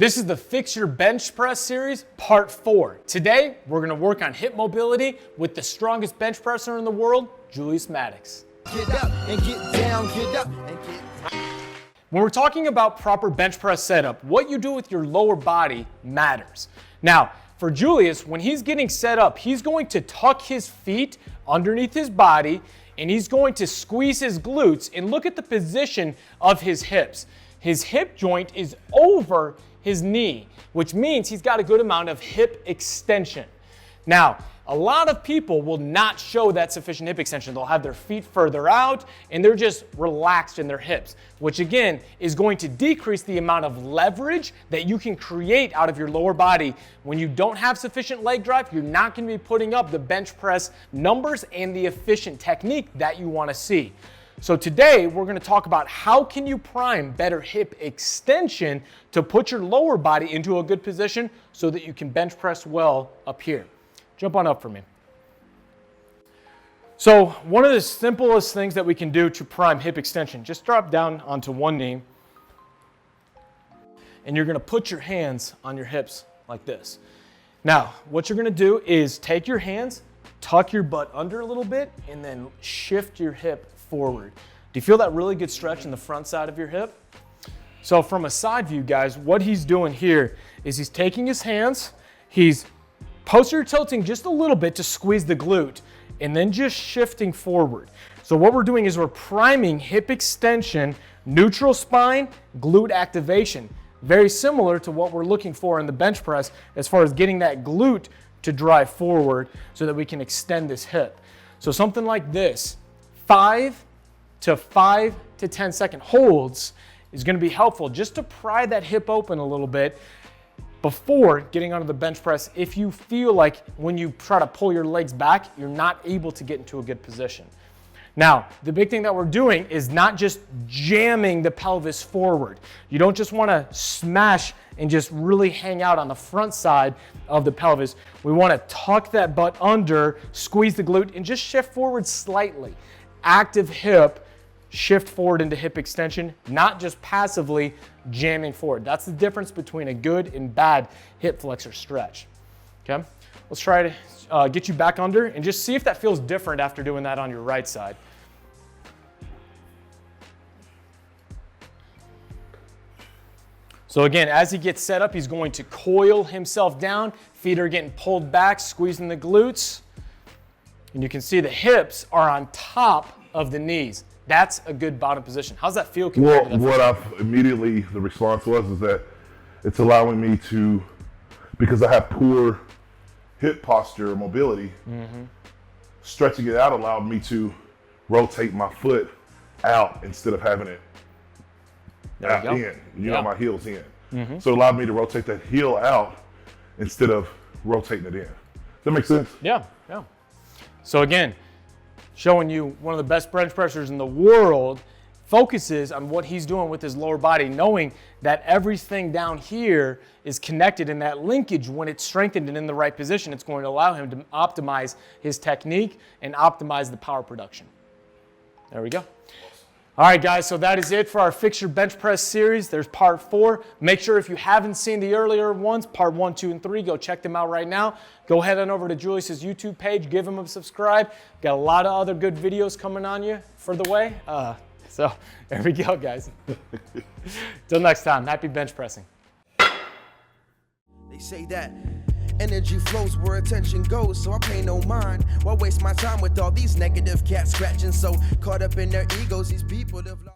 This is the Fix Your Bench Press series, part 4. Today, we're gonna work on hip mobility with the strongest bench presser in the world, Julius Maddox. Get up and get down, get up and get down. When we're talking about proper bench press setup, what you do with your lower body matters. Now, for Julius, when he's getting set up, he's going to tuck his feet underneath his body and he's going to squeeze his glutes and look at the position of his hips. His hip joint is over his knee, which means he's got a good amount of hip extension. Now, a lot of people will not show that sufficient hip extension. They'll have their feet further out and they're just relaxed in their hips, which again is going to decrease the amount of leverage that you can create out of your lower body. When you don't have sufficient leg drive, you're not going to be putting up the bench press numbers and the efficient technique that you want to see. So today we're going to talk about how can you prime better hip extension to put your lower body into a good position so that you can bench press well up here. Jump on up for me. So one of the simplest things that we can do to prime hip extension, just drop down onto one knee and you're going to put your hands on your hips like this. Now what you're going to do is take your hands, tuck your butt under a little bit and then shift your hip forward. Do you feel that really good stretch in the front side of your hip? So from a side view, guys, what he's doing here is he's taking his hands, he's posterior tilting just a little bit to squeeze the glute and then just shifting forward. So what we're doing is we're priming hip extension, neutral spine, glute activation. Very similar to what we're looking for in the bench press as far as getting that glute to drive forward so that we can extend this hip. So something like this, 5 to 10 second holds is going to be helpful just to pry that hip open a little bit before getting onto the bench press if you feel like when you try to pull your legs back, you're not able to get into a good position. Now, the big thing that we're doing is not just jamming the pelvis forward. You don't just want to smash and just really hang out on the front side of the pelvis. We want to tuck that butt under, squeeze the glute, and just shift forward slightly. Active hip, shift forward into hip extension, not just passively jamming forward. That's the difference between a good and bad hip flexor stretch. Okay, let's try to get you back under and just see if that feels different after doing that on your right side. So again, as he gets set up, he's going to coil himself down. Feet are getting pulled back, squeezing the glutes. And you can see the hips are on top of the knees. That's a good bottom position. How's that feel compared to that? What I've immediately, the response was is that it's allowing me to, because I have poor hip posture mobility, stretching it out allowed me to rotate my foot out instead of having it out in, my heels in. So it allowed me to rotate that heel out instead of rotating it in. Does that make sense? Yeah. So again, showing you one of the best bench pressers in the world focuses on what he's doing with his lower body, knowing that everything down here is connected in that linkage. When it's strengthened and in the right position, it's going to allow him to optimize his technique and optimize the power production. There we go. All right, guys, so that is it for our Fix Your Bench Press series. There's part 4. Make sure if you haven't seen the earlier ones, part 1, 2, and 3, go check them out right now. Go ahead on over to Julius's YouTube page, give him a subscribe. Got a lot of other good videos coming on you for the way. So there we go, guys. Till next time, happy bench pressing. They say that energy flows where attention goes, so I pay no mind. Why waste my time with all these negative cats scratching? So caught up in their egos, these people have lost.